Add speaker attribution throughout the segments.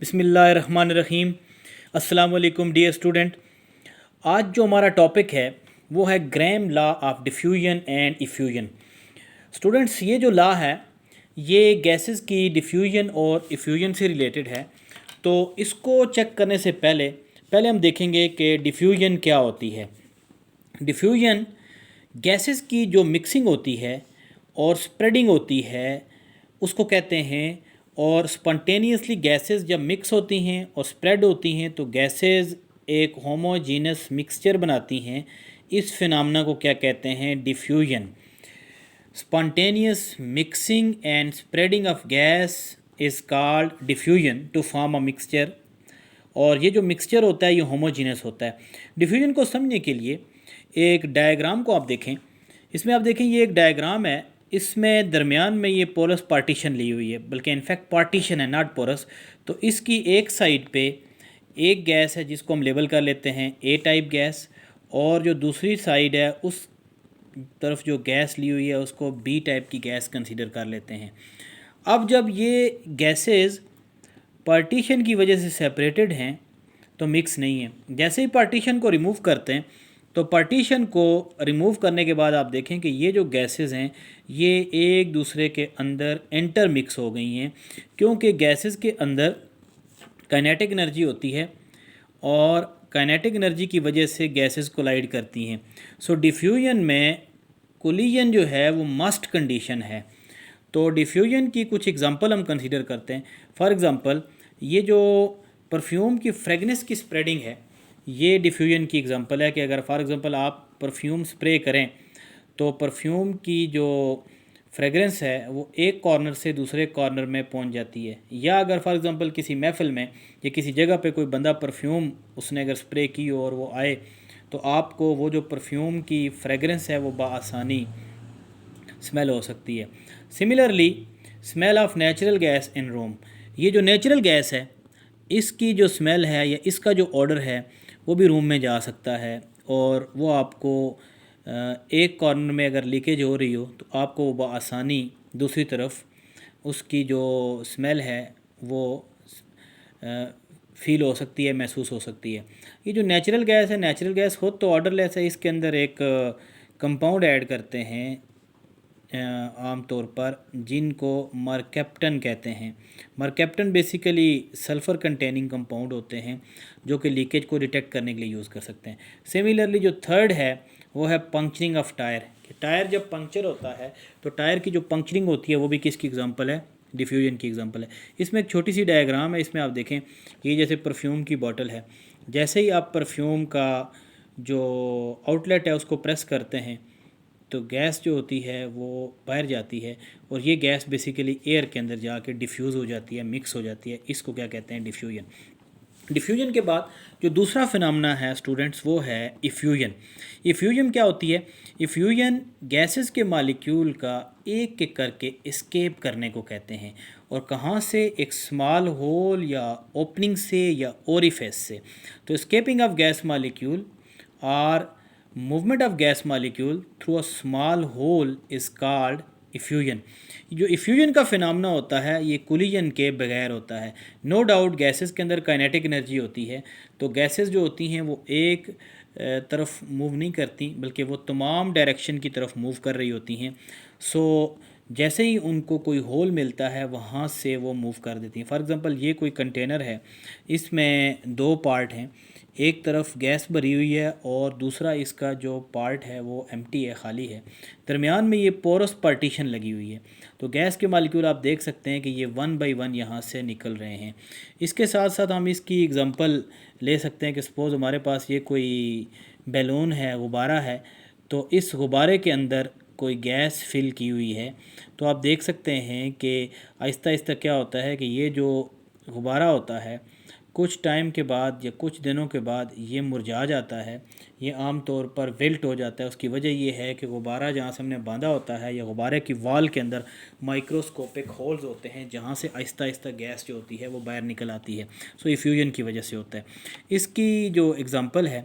Speaker 1: बिस्मिल्लाहिर्रहमानिर्रहीम। अस्सलाम वालेकुम डियर स्टूडेंट। आज जो हमारा टॉपिक है वो है ग्राम law of diffusion and effusion. Students, ये जो लॉ है ये गैसेस की डिफ्यूजन और इफ्यूजन से रिलेटेड है। तो इसको चेक करने से पहले पहले हम देखेंगे कि डिफ्यूजन क्या होती है। डिफ्यूजन गैसेस की जो मिक्सिंग होती है और स्प्रेडिंग होती है उसको कहते हैं। और स्पॉन्टेनियसली गैसेस जब मिक्स होती हैं और स्प्रेड होती हैं तो गैसेस एक होमोजीनस मिक्सचर बनाती हैं। इस फिनोमेना को क्या कहते हैं? Diffusion. Spontaneous mixing and spreading of gas is called diffusion to form a mixture. और ये जो मिक्सचर होता है ये होमोजीनस होता है। डिफ्यूजन को समझने के लिए एक डायग्राम को आप देखें। इसमें आप देखें ये एक डायग्राम है, इसमें दरमियान में ये पोरस पार्टीशन ली हुई है, बल्कि इनफैक्ट पार्टीशन है नॉट पोरस। तो इसकी एक साइड पे एक गैस है जिसको हम लेबल कर लेते हैं ए टाइप गैस, और जो दूसरी साइड है उस तरफ जो गैस ली हुई है उसको बी टाइप की गैस कंसीडर कर लेते हैं। अब जब ये गैसेस पार्टीशन की वजह से सेपरेटेड हैं तो मिक्स नहीं है। जैसे ही पार्टीशन को रिमूव करते हैं तो पार्टीशन को रिमूव करने के बाद आप देखें कि ये जो गैसेस हैं ये एक दूसरे के अंदर इंटर मिक्स हो गई हैं, क्योंकि गैसेस के अंदर काइनेटिक एनर्जी होती है और काइनेटिक एनर्जी की वजह से गैसेस कोलाइड करती हैं। सो डिफ्यूजन में कोलिजन जो है वो मस्ट कंडीशन है। तो डिफ्यूजन की कुछ एग्जांपल हम कंसीडर करते हैं। फॉर एग्जांपल ये जो परफ्यूम की फ्रेगनेंस की स्प्रेडिंग है ये डिफ्यूजन की एग्जांपल है कि अगर फॉर एग्जांपल आप परफ्यूम स्प्रे करें तो परफ्यूम की जो फ्रेगरेंस है वो एक कॉर्नर से दूसरे कॉर्नर में पहुंच जाती है। या अगर फॉर एग्जांपल किसी महफिल में या किसी जगह पे कोई बंदा परफ्यूम उसने अगर स्प्रे की और वो आए तो आपको वो जो परफ्यूम की फ्रेगरेंस है वो बआसानी स्मेल हो सकती है। Similarly smell of natural gas in room, ये जो नेचुरल गैस है इसकी जो स्मेल है या इसका जो ऑर्डर है वो भी रूम में जा सकता है, और वो आपको एक कॉर्नर में अगर लीकेज हो रही हो तो आपको वो बआसानी दूसरी तरफ उसकी जो स्मेल है वो फील हो सकती है, महसूस हो सकती है। ये जो नेचुरल गैस है, नेचुरल गैस हो तो ऑर्डरलेस है, इसके अंदर एक कंपाउंड ऐड करते हैं आम तौर पर जिनको मरकैप्टन कहते हैं। Mercaptan basically sulphur containing compound होते हैं जो कि लीकेज को डिटेक्ट करने के लिए यूज़ कर सकते हैं। सिमिलरली जो थर्ड है वो है पंक्चरिंग ऑफ टायर। टायर जब पंक्चर होता है तो टायर की जो पंक्चरिंग होती है वो भी किसकी एग्जांपल है? डिफ्यूजन की एग्जांपल है। इसमें एक छोटी सी डायग्राम है, इसमें आप देखें ये जैसे परफ्यूम की बॉटल है। जैसे ही आप परफ्यूम का जो आउटलेट है उसको प्रेस करते हैं तो गैस जो होती है वो बाहर जाती है, और ये गैस बेसिकली एयर के अंदर जाके डिफ्यूज़ हो जाती है, मिक्स हो जाती है। इसको क्या कहते हैं? डिफ्यूजन। डिफ्यूजन के बाद जो दूसरा फिनोमेना है स्टूडेंट्स वो है इफ्यूजन। इफ्यूजन क्या होती है? इफ्यूजन गैसेस के मालिक्यूल का एक एक करके एस्केप करने को कहते हैं, और कहाँ से? एक स्मॉल होल या ओपनिंग से या ओरिफेस से। तो एस्केपिंग ऑफ गैस मालिक्यूल और movement of gas molecule through a small hole is called effusion. जो इफ्यूजन का फिनोमेना होता है ये कोलिजन के बगैर होता है। नो डाउट गैसेस के अंदर काइनेटिक एनर्जी होती है, तो गैसेस जो होती हैं वो एक तरफ मूव नहीं करती बल्कि वो तमाम डायरेक्शन की तरफ मूव कर रही होती हैं। सो जैसे ही उनको कोई होल मिलता है वहाँ से वो मूव कर देती हैं। फॉर एग्ज़ाम्पल ये कोई कंटेनर है, इसमें दो पार्ट हैं, एक तरफ गैस भरी हुई है और दूसरा इसका जो पार्ट है वो एम्प्टी है, खाली है। दरमियान में ये पोरस पार्टीशन लगी हुई है। तो गैस के मालिक्यूल आप देख सकते हैं कि ये वन बाय वन यहाँ से निकल रहे हैं। इसके साथ साथ हम इसकी एग्ज़ाम्पल ले सकते हैं कि सपोज़ हमारे पास ये कोई बैलून है, गुब्बारा है, तो इस गुब्बारे के अंदर कोई गैस फिल की हुई है। तो आप देख सकते हैं कि आहिस्ता आहिस्ता क्या होता है कि ये जो गुब्बारा होता है कुछ टाइम के बाद या कुछ दिनों के बाद ये मुरझा जाता है, ये आम तौर पर विल्ट हो जाता है। उसकी वजह ये है कि गुब्बारा जहाँ से हमने बांधा होता है या गुब्बारे की वॉल के अंदर माइक्रोस्कोपिक होल्स होते हैं जहाँ से आहिस्ता आहिस्ता गैस जो होती है वो बाहर निकल आती है। सो इफ्यूजन की वजह से होता है। इसकी जो एग्ज़ाम्पल है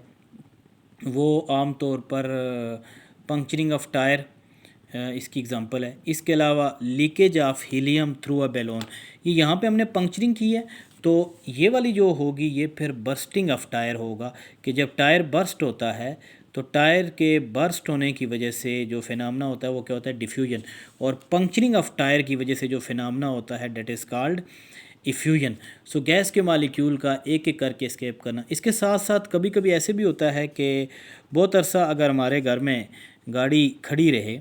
Speaker 1: वो आम तौर पर पंक्चरिंग ऑफ टायर, इसकी एग्जांपल है। इसके अलावा leakage of helium through a balloon, ये यहाँ पे हमने पंक्चरिंग की है, तो ये वाली जो होगी ये फिर बर्स्टिंग ऑफ टायर होगा कि जब टायर बर्स्ट होता है तो टायर के बर्स्ट होने की वजह से जो फिनामिना होता है वो क्या होता है, डिफ्यूजन। और पंक्चरिंग ऑफ टायर की वजह से जो फिनामिना होता है that is called effusion. So gas के मालिक्यूल का एक एक करके एस्केप करना। इसके साथ साथ कभी कभी ऐसे भी होता है कि बहुत अरसा अगर हमारे घर में गाड़ी खड़ी रहे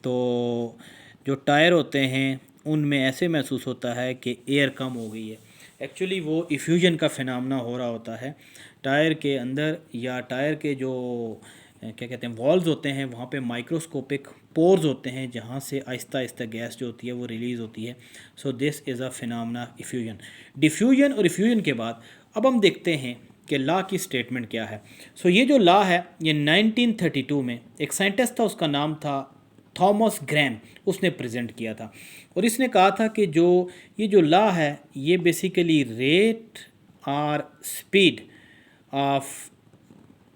Speaker 1: तो जो टायर होते हैं उनमें ऐसे महसूस होता है कि एयर कम हो गई है। एक्चुअली वो इफ्यूजन का फिनामिना हो रहा होता है टायर के अंदर, या टायर के जो क्या कहते हैं वॉल्व्स होते हैं वहाँ पे माइक्रोस्कोपिक पोर्स होते हैं जहाँ से आहिस्ता आहिस्ता गैस जो होती है वो रिलीज़ होती है। So this is a phenomena effusion. Diffusion और इफ्यूजन के बाद अब हम देखते हैं कि लॉ की स्टेटमेंट क्या है। सो ये जो लॉ है ये 1932 में एक साइंटिस्ट था, उसका नाम था थॉमस ग्रैम, उसने प्रेजेंट किया था। और इसने कहा था कि जो ये जो लॉ है ये बेसिकली रेट और स्पीड ऑफ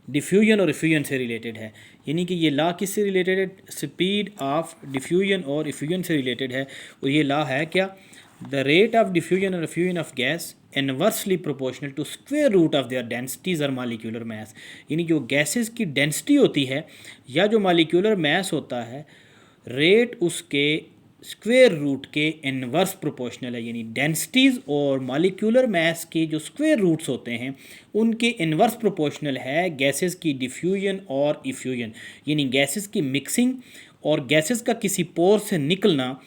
Speaker 1: डिफ्यूजन और इफ्यूजन से रिलेटेड है। यानी कि ये लॉ किससे रिलेटेड है, स्पीड ऑफ डिफ्यूजन और इफ्यूजन से रिलेटेड है। और ये लॉ है क्या, द रेट ऑफ डिफ्यूजन और effusion of gas inversely proportional to square root of their densities और मालिक्यूलर मास। यानी जो गैसेस की डेंसिटी होती है या जो मालिक्यूलर मास होता है, रेट उसके स्क्वेयर रूट के इनवर्स प्रोपोर्शनल है। यानी डेंसिटीज़ और मॉलिक्यूलर मास के जो स्क्वेयर रूट्स होते हैं उनके इनवर्स प्रोपोर्शनल है गैसेस की डिफ्यूजन और इफ्यूजन। यानी गैसेस की मिक्सिंग और गैसेस का किसी पोर से निकलना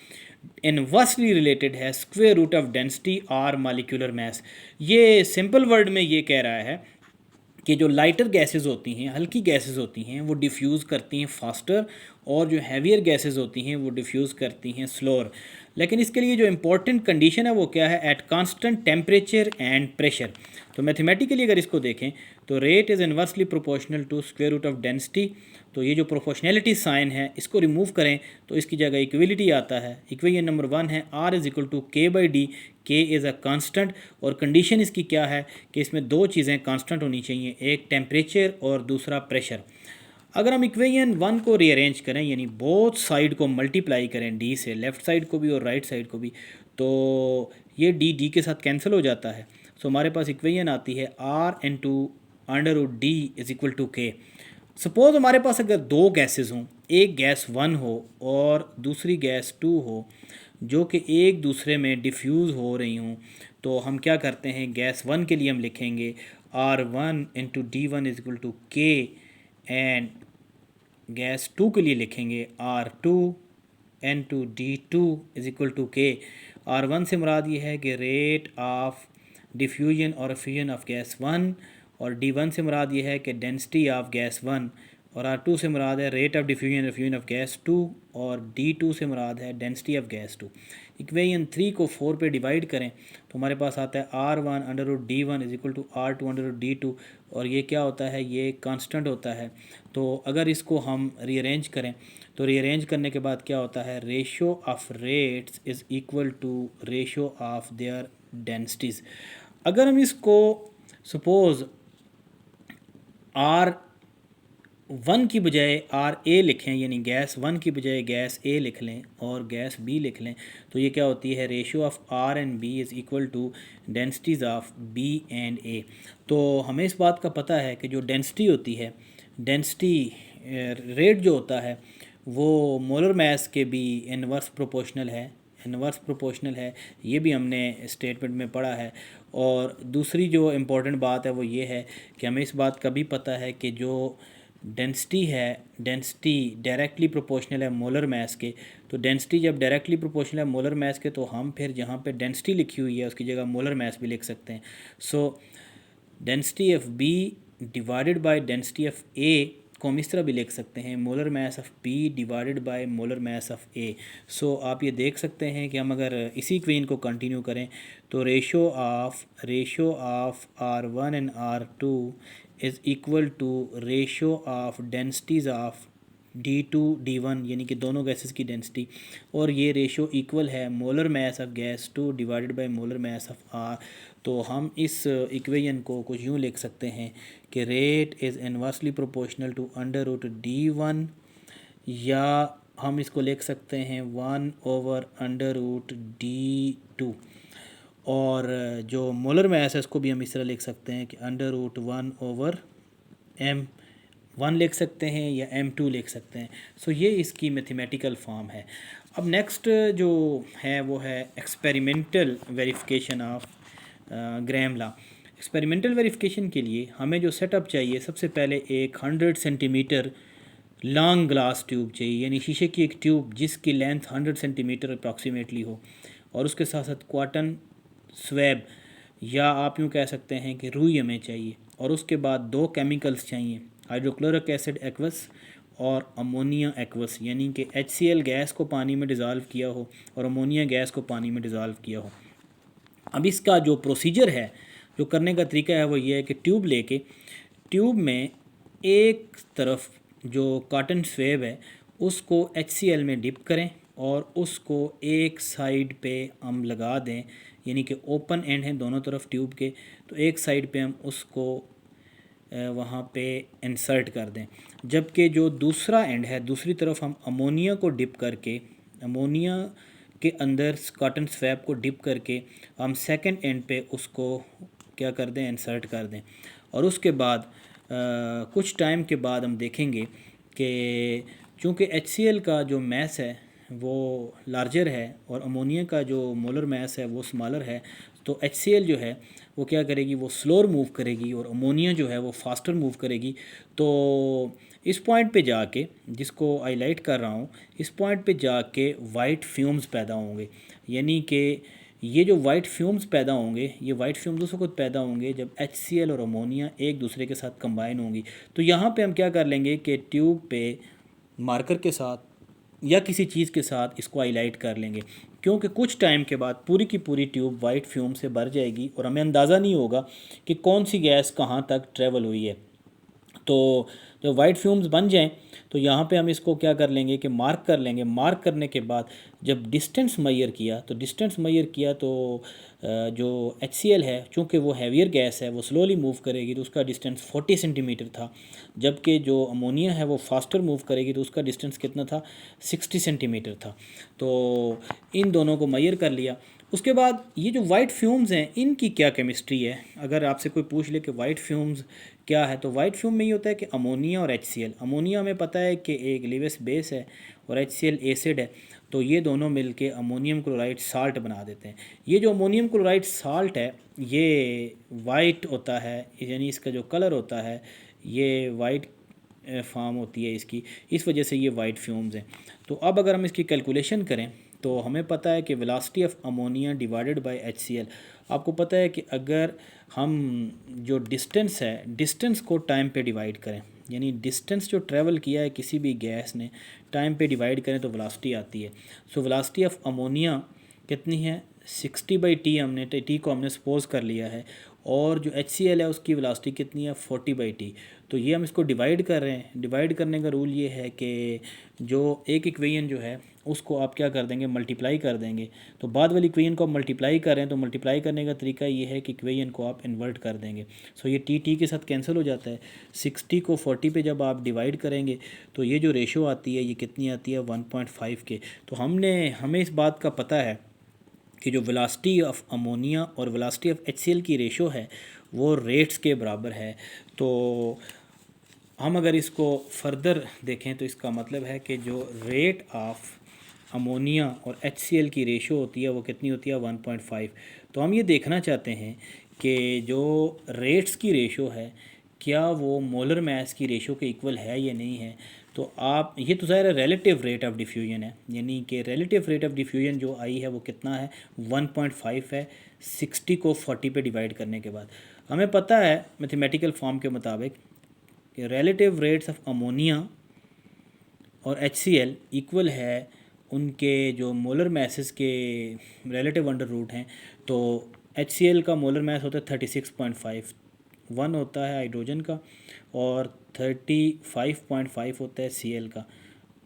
Speaker 1: इनवर्सली रिलेटेड है स्क्वेयर रूट ऑफ डेंसिटी और मॉलिक्यूलर मास। ये सिंपल वर्ड में ये कह रहा है कि जो लाइटर गैसेस होती हैं, हल्की गैसेस होती हैं, वो डिफ्यूज़ करती हैं फास्टर, और जो हैवियर गैसेस होती हैं वो डिफ्यूज़ करती हैं स्लोअर। लेकिन इसके लिए जो इंपॉर्टेंट कंडीशन है वो क्या है, at constant temperature and pressure. तो मैथमेटिकली अगर इसको देखें तो rate is inversely proportional to square root of density. तो ये जो प्रोपोर्शनैलिटी साइन है इसको रिमूव करें तो इसकी जगह इक्वलिटी आता है। इक्वेशन नंबर 1 है R इज़ इक्वल टू के बाई डी, के इज़ अ कांस्टेंट। और कंडीशन इसकी क्या है कि इसमें दो चीज़ें कांस्टेंट होनी चाहिए, एक टेम्परेचर और दूसरा प्रेशर। अगर हम इक्वेशन 1 को रीअरेंज करें यानी बोथ साइड को मल्टीप्लाई करें डी से, लेफ़्ट साइड को भी और राइट साइड को भी, तो ये डी के साथ कैंसिल हो जाता है। सो हमारे पास इक्वेशन आती है R into under root D is equal to K. Suppose हमारे पास अगर दो गैसेस हों, एक गैस 1 हो और दूसरी गैस 2 हो, जो कि एक दूसरे में डिफ्यूज़ हो रही हूँ, तो हम क्या करते हैं, गैस 1 के लिए हम लिखेंगे R1 into D one is equal to K, and gas 2 के लिए लिखेंगे R2 into D two is equal to K. R1 से मुराद ये है कि रेट ऑफ डिफ्यूजन और इफ्यूजन ऑफ गैस 1, और D1 से मुराद ये है कि डेंसिटी ऑफ गैस 1, और R2 से मुराद है rate of diffusion refusion of gas 2, और D2 से मुराद है डेंसिटी ऑफ गैस 2। इक्वेशन 3 को 4 पे डिवाइड करें तो हमारे पास आता है R1 under root D1 is equal to R2 under root D2, और ये क्या होता है, ये कांस्टेंट होता है। तो अगर इसको हम रीअरेंज करें तो रीअरेंज करने के बाद क्या होता है, ratio of rates is equal to ratio of their densities. अगर हम इसको सपोज़ R1 की बजाय RA लिखें, यानी गैस 1 की बजाय गैस A लिख लें और गैस B लिख लें, तो ये क्या होती है, ratio of R and B is equal to densities of B and A। तो हमें इस बात का पता है कि जो डेंसिटी होती है, डेंसिटी रेट जो होता है वो मोलर मास के भी इनवर्स प्रोपोर्शनल है, इनवर्स प्रोपोर्शनल है। ये भी हमने स्टेटमेंट में पढ़ा है। और दूसरी जो इम्पोर्टेंट बात है वो ये है कि हमें इस बात का भी पता है कि जो डेंसिटी है, डेंसिटी डायरेक्टली प्रोपोर्शनल है मोलर मास के। तो डेंसिटी जब डायरेक्टली प्रोपोर्शनल है मोलर मास के तो हम फिर जहाँ पे डेंसिटी लिखी हुई है उसकी जगह मोलर मास भी लिख सकते हैं। So density of B divided by density of A को हम इस तरह भी लिख सकते हैं, molar mass of B divided by molar mass of A. So आप ये देख सकते हैं कि हम अगर इसी इक्वेशन को कंटिन्यू करें तो ratio of R1 and R2 is equal to ratio of densities of D2 D1, यानी कि दोनों गैसेस की डेंसिटी, और ये रेशो इक्वल है molar mass of gas 2 divided by molar mass of R। तो हम इस इक्वेशन को कुछ यूँ लिख सकते हैं कि rate is inversely proportional to under root D1 या हम इसको लिख सकते हैं 1/√D2। और जो मोलर मास है उसको भी हम इस तरह लिख सकते हैं कि √1/m1 लिख सकते हैं या m2 लिख सकते हैं। सो ये इसकी मैथमेटिकल फॉर्म है। अब नेक्स्ट जो है वो है experimental verification of Graham law. Experimental verification के लिए हमें जो सेटअप चाहिए, सबसे पहले एक 100 सेंटीमीटर लॉन्ग ग्लास ट्यूब चाहिए, यानी शीशे की एक ट्यूब जिसकी लेंथ 100 सेंटीमीटर अप्रॉक्सीमेटली हो, और उसके साथ साथ कॉटन स्वैब या आप यूँ कह सकते हैं कि रुई हमें चाहिए। और उसके बाद दो केमिकल्स चाहिए, हाइड्रोक्लोरिक एसिड एक्वस और अमोनिया एक्वस, यानी कि HCl गैस को पानी में डिज़ोल्व किया हो और अमोनिया गैस को पानी में डिज़ोल्व किया हो। अब इसका जो प्रोसीजर है, जो करने का तरीका है वो ये है कि ट्यूब लेके ट्यूब में एक तरफ जो कॉटन स्वेब है उसको HCl में डिप करें और उसको एक साइड पे हम लगा दें, यानी कि ओपन एंड है दोनों तरफ ट्यूब के, तो एक साइड पे हम उसको वहाँ पे इंसर्ट कर दें। जबकि जो दूसरा एंड है, दूसरी तरफ हम अमोनिया को डिप करके, अमोनिया के अंदर कॉटन स्वैप को डिप करके हम सेकंड एंड पे उसको क्या कर दें, इंसर्ट कर दें। और उसके बाद कुछ टाइम के बाद हम देखेंगे कि चूँकि HCl का जो मैस है वो लार्जर है और अमोनिया का जो मोलर मैस है वो स्मॉलर है, तो HCl जो है वो क्या करेगी, वो स्लोअर मूव करेगी और अमोनिया जो है वो फास्टर मूव करेगी। तो इस पॉइंट पे जाके, जिसको हाईलाइट कर रहा हूँ, इस पॉइंट पे जाके वाइट फ्यूम्स पैदा होंगे, यानी कि ये जो वाइट फ्यूम्स पैदा होंगे, ये वाइट फ्यूम्स उस वक्त पैदा होंगे जब HCl और अमोनिया एक दूसरे के साथ कंबाइन होंगी। तो यहाँ पे हम क्या कर लेंगे कि ट्यूब पे मार्कर के साथ या किसी चीज़ के साथ इसको हाईलाइट कर लेंगे, क्योंकि कुछ टाइम के बाद पूरी की पूरी ट्यूब वाइट फ्यूम से भर जाएगी और हमें अंदाज़ा नहीं होगा कि कौन सी गैस कहाँ तक ट्रेवल हुई है। तो जब वाइट फ्यूम्स बन जाएं तो यहाँ पे हम इसको क्या कर लेंगे कि मार्क कर लेंगे। मार्क करने के बाद जब डिस्टेंस मेजर किया तो जो HCl है, चूँकि वो हैवियर गैस है, वो स्लोली मूव करेगी तो उसका डिस्टेंस 40 सेंटीमीटर था, जबकि जो अमोनिया है वो फास्टर मूव करेगी तो उसका डिस्टेंस कितना था, 60 सेंटीमीटर था। तो इन दोनों को मेजर कर लिया। उसके बाद ये जो वाइट फ्यूम्स हैं इनकी क्या केमिस्ट्री है, अगर आपसे कोई पूछ ले कि वाइट फ्यूम्स क्या है, तो वाइट फ्यूम में ये होता है कि अमोनिया और HCl, अमोनिया हमें पता है कि एक लिवेस बेस है और HCl एसिड है, तो ये दोनों मिलके अमोनियम क्लोराइड साल्ट बना देते हैं। ये जो अमोनियम क्लोराइड साल्ट है ये वाइट होता है, यानी इसका जो कलर होता है ये वाइट फॉर्म होती है इसकी, इस वजह से ये वाइट फ्यूम्स हैं। तो अब अगर हम इसकी कैलकुलेशन करें तो हमें पता है कि velocity of ammonia divided by HCl। आपको पता है कि अगर हम जो डिस्टेंस है, डिस्टेंस को टाइम पे डिवाइड करें, यानी डिस्टेंस जो ट्रैवल किया है किसी भी गैस ने टाइम पे डिवाइड करें तो वेलोसिटी आती है। सो वेलोसिटी ऑफ अमोनिया कितनी है, 60/T, हमने T को हमने सपोज कर लिया है, और जो HCl है उसकी वेलोसिटी कितनी है, 40/T। तो ये हम इसको डिवाइड कर रहे हैं। डिवाइड करने का रूल ये है कि जो एक इक्वेशन जो है उसको आप क्या कर देंगे, मल्टीप्लाई कर देंगे। तो बाद वाली इक्वेशन को आप मल्टीप्लाई करें तो मल्टीप्लाई करने का तरीका ये है कि इक्वेशन को आप इन्वर्ट कर देंगे। सो ये T के साथ कैंसिल हो जाता है। 60 को 40 पे जब आप डिवाइड करेंगे तो ये जो रेशो आती है ये कितनी आती है, 1.5 के। तो हमें इस बात का पता है कि जो वेलोसिटी ऑफ अमोनिया और वेलोसिटी ऑफ HCl की रेशो है वो रेट्स के बराबर है। तो हम अगर इसको फर्दर देखें तो इसका मतलब है कि जो रेट ऑफ अमोनिया और HCl की रेशो होती है वो कितनी होती है, 1.5। तो हम ये देखना चाहते हैं कि जो रेट्स की रेशो है क्या वो मोलर मास की रेशो के इक्वल है या नहीं है। तो आप ये तो ज़ाहिर रिलेटिव रेट ऑफ डिफ्यूजन है, यानी कि रिलेटिव रेट ऑफ डिफ्यूजन जो आई है वो कितना है, 1.5 है 60 को 40 पे डिवाइड करने के बाद। हमें पता है मैथमेटिकल फॉर्म के मुताबिक कि रिलेटिव रेट्स ऑफ अमोनिया और HCl इक्वल है उनके जो मोलर मैसेस के रिलेटिव अंडर रूट हैं। तो HCl का मोलर मैस होता है 36.5, 1 होता है हाइड्रोजन का और 35.5 होता है Cl का,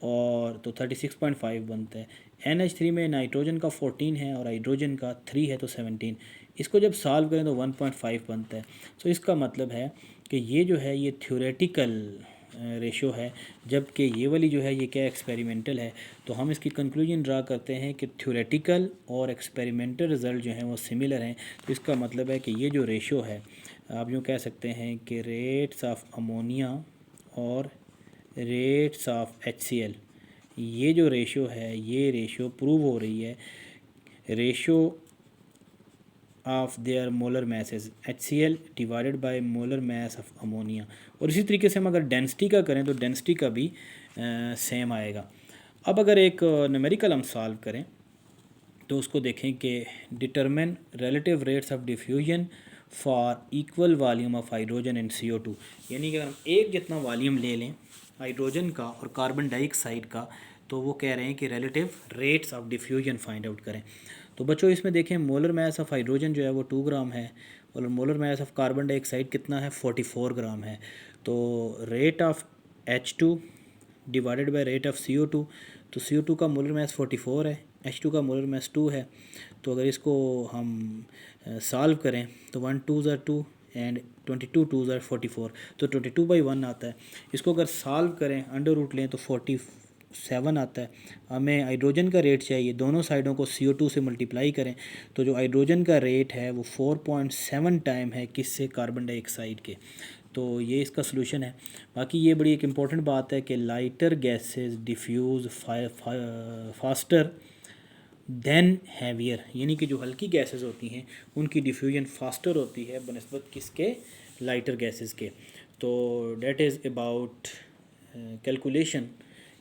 Speaker 1: और तो 36.5 बनता है। NH3 में नाइट्रोजन का 14 है और हाइड्रोजन का 3 है तो 17। इसको जब सॉल्व करें तो 1.5 बनता है। सो इसका मतलब है कि ये जो है ये थ्योरेटिकल रेशो है, जबकि ये वाली जो है ये क्या एक्सपेरिमेंटल है। तो हम इसकी कंक्लूजन ड्रा करते हैं कि थ्योरेटिकल और एक्सपेरिमेंटल रिज़ल्ट जो हैं वो सिमिलर हैं। तो इसका मतलब है कि ये जो रेशो है, आप यूँ कह सकते हैं कि रेट्स ऑफ अमोनिया और रेट्स ऑफ HCl, ये जो रेशो है ये रेशो प्रूव हो रही है ratio of their molar message HCl divided by molar mass of ammonia. और इसी तरीके से हम अगर डेंसिटी का करें तो डेंसिटी का भी सेम आएगा। अब अगर एक न्यूमेरिकल हम सॉल्व करें तो उसको देखें कि determine relative rates of diffusion for equal volume of hydrogen and CO2। यानी कि अगर हम एक जितना वॉल्यूम ले लें हाइड्रोजन का और कार्बन डाइऑक्साइड का, तो वो कह रहे हैं कि relative rates of diffusion find out करें। तो बच्चों इसमें देखें मोलर मास ऑफ हाइड्रोजन जो है वो 2 ग्राम है और molar mass of carbon dioxide कितना है 44 ग्राम है। तो rate of H2 divided by rate of CO2, तो CO2 का मोलर मास 44 है, H2 का मोलर मास 2 है। तो अगर इसको हम सॉल्व करें तो 1 2 ज़ा 2 एंड 22 2 ज़ा 44, तो 22/1 आता है। इसको अगर सॉल्व करें अंडर रूट लें तो 47 आता है। हमें हाइड्रोजन का रेट चाहिए, दोनों साइडों को CO2 से मल्टीप्लाई करें तो जो हाइड्रोजन का रेट है वो 4.7 टाइम है किससे, कार्बन डाइऑक्साइड के। तो ये इसका सलूशन है। बाकी ये बड़ी एक इम्पॉर्टेंट बात है कि lighter gases diffuse faster than heavier, यानी कि जो हल्की गैसेस होती हैं उनकी डिफ्यूजन फास्टर होती है बनस्बत किसके, लाइटर गैसेस के। तो डेट इज़ अबाउट कैलकुलेशन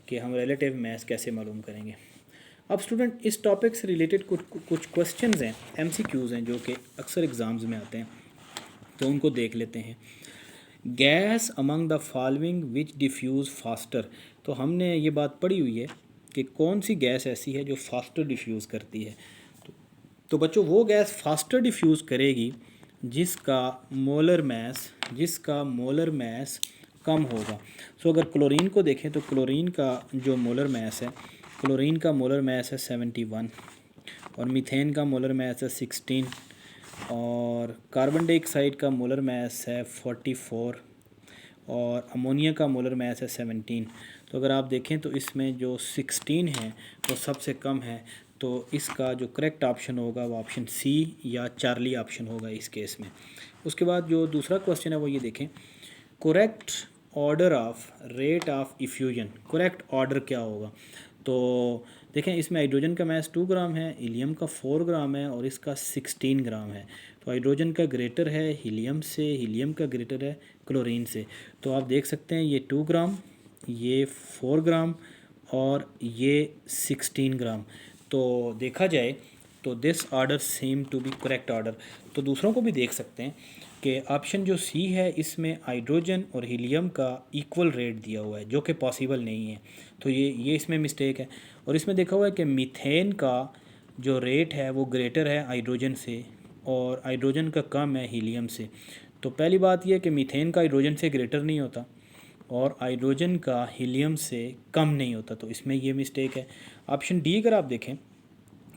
Speaker 1: कि हम रिलेटिव मास कैसे मालूम करेंगे। अब स्टूडेंट इस टॉपिक से रिलेटेड कुछ क्वेश्चंस हैं, MCQs हैं जो कि अक्सर एग्ज़ाम्स में आते हैं, तो उनको देख लेते हैं। Gas among the following which diffuse faster, तो हमने ये बात पढ़ी हुई है कि कौन सी गैस ऐसी है जो फास्टर डिफ्यूज़ करती है। तो बच्चों वो गैस फास्टर डिफ्यूज़ करेगी जिसका मोलर मास कम होगा। सो अगर क्लोरीन को देखें तो क्लोरीन का जो मोलर मास है, क्लोरीन का मोलर मास है 71 और मीथेन का मोलर मास है 16 और कार्बन डाइऑक्साइड का मोलर मास है 44 और अमोनिया का मोलर मास है 17। तो अगर आप देखें तो इसमें जो 16 है वो सबसे कम है, तो इसका जो करेक्ट ऑप्शन होगा वो ऑप्शन C या चार्ली ऑप्शन होगा इस केस में। उसके बाद जो दूसरा क्वेश्चन है वो ये देखें, correct order of rate of effusion, correct order क्या होगा। तो देखें इसमें हाइड्रोजन का मास 2 ग्राम है, हीलियम का 4 ग्राम है और इसका 16 ग्राम है। तो हाइड्रोजन का ग्रेटर है हीलियम से, हीलियम का ग्रेटर है क्लोरीन से। तो आप देख सकते हैं ये 2 ग्राम, ये 4 ग्राम और ये 16 ग्राम। तो देखा जाए तो this order same to be correct order. तो दूसरों को भी देख सकते हैं कि ऑप्शन जो C है इसमें हाइड्रोजन और हीलियम का इक्वल रेट दिया हुआ है जो कि पॉसिबल नहीं है, तो ये इसमें मिस्टेक है। और इसमें देखा हुआ है कि मीथेन का जो रेट है वो ग्रेटर है हाइड्रोजन से और हाइड्रोजन का कम है हीलियम से। तो पहली बात यह है कि मीथेन का हाइड्रोजन से ग्रेटर नहीं होता और हाइड्रोजन का हीलियम से कम नहीं होता, तो इसमें ये मिस्टेक है। ऑप्शन D अगर आप देखें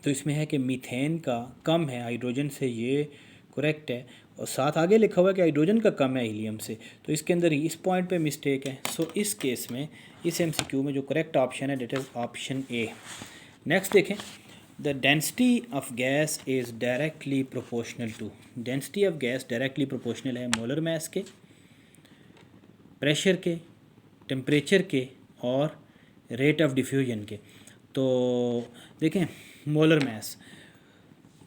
Speaker 1: तो इसमें है कि मीथेन का कम है हाइड्रोजन से, ये करेक्ट है। और साथ आगे लिखा हुआ है कि हाइड्रोजन का कम है हीलियम से, तो इसके अंदर इस पॉइंट पे मिस्टेक है। सो इस केस में इस MCQ में जो करेक्ट ऑप्शन है that is option A। Next देखें, the density of gas is directly proportional to, density of gas directly proportional है मोलर मास के, प्रेशर के, टेम्परेचर के और रेट ऑफ डिफ्यूजन के। तो देखें मोलर मास,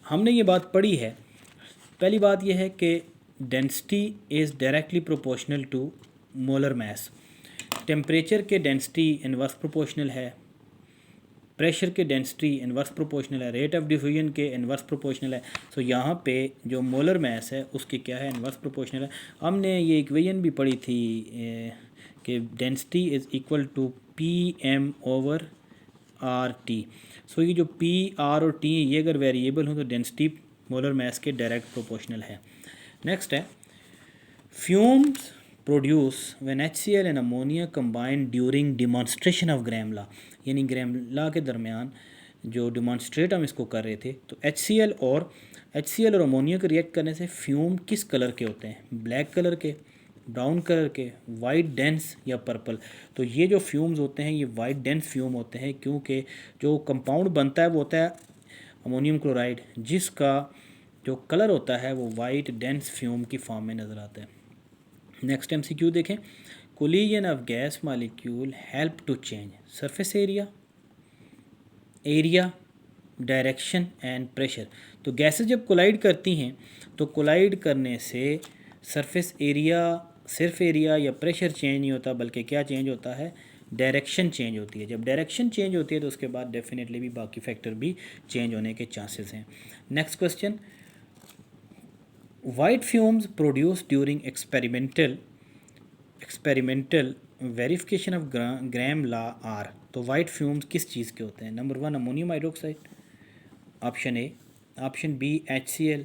Speaker 1: हमने ये बात पढ़ी है। पहली बात यह है कि density is directly proportional to molar mass, temperature के डेंसिटी इनवर्स प्रोपोर्शनल है, प्रेशर के डेंसिटी इनवर्स प्रोपोर्शनल है, रेट ऑफ डिफ्यूजन के इनवर्स प्रोपोर्शनल है। सो यहाँ पे जो मोलर मास है उसकी क्या है, इनवर्स प्रोपोर्शनल है। हमने ये इक्वेशन भी पढ़ी थी कि density is equal to PM/RT। So ये जो P, R और T ये अगर वेरिएबल हो तो डेंसिटी मोलर मास के डायरेक्ट प्रोपोर्शनल है। नेक्स्ट है, fumes produce when HCl and ammonia combine during demonstration of Graham law, यानी ग्राम लॉ के दरमियान जो डिमॉन्स्ट्रेट हम इसको कर रहे थे, तो HCl और अमोनिया के रिएक्ट करने से फ्यूम किस कलर के होते हैं, ब्लैक कलर के, ब्राउन कलर के, वाइट डेंस या पर्पल। तो ये जो फ्यूम्स होते हैं ये वाइट डेंस फ्यूम होते हैं, क्योंकि जो कंपाउंड बनता है वो होता है अमोनियम क्लोराइड, जिसका जो कलर होता है वो वाइट डेंस फ्यूम की फॉर्म में नज़र आता है। नेक्स्ट MCQ देखें, collision of gas molecule help to change surface area, direction and pressure. तो गैसेस जब कोलाइड करती हैं तो कोलाइड करने से सरफेस एरिया, सिर्फ एरिया या प्रेशर चेंज नहीं होता, बल्कि क्या चेंज होता है, डायरेक्शन चेंज होती है। जब डायरेक्शन चेंज होती है तो उसके बाद डेफिनेटली भी बाकी फैक्टर भी चेंज होने के चांसेस हैं। Next question, white fumes produce during experimental verification of Graham law are. तो वाइट फ्यूम्स किस चीज़ के होते हैं? Number 1 ammonium hydroxide, option A, option B HCl,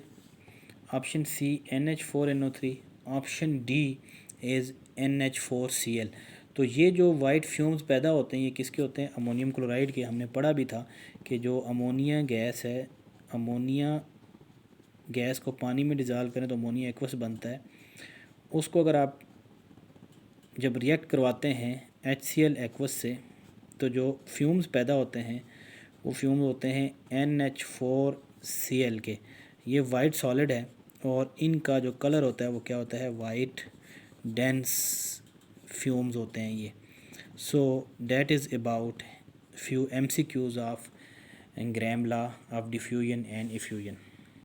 Speaker 1: option C NH4NO3, option D is NH4Cl। तो ये जो वाइट फ्यूम्स पैदा होते हैं ये किसके होते हैं? अमोनियम क्लोराइड के। हमने पढ़ा भी था कि जो अमोनिया गैस है, अमोनिया गैस को पानी में डिज़ाल्व करें तो अमोनिया एक्वस बनता है। उसको अगर आप जब रिएक्ट करवाते हैं HCl एक्वस से तो जो फ्यूम्स पैदा होते हैं वो फ्यूम्स होते हैं NH4Cl के। ये वाइट सॉलिड है और इनका जो कलर होता है वो क्या होता है? वाइट डेंस फ्यूम्स होते हैं ये। So that is about few MCQs of Graham law of diffusion and effusion.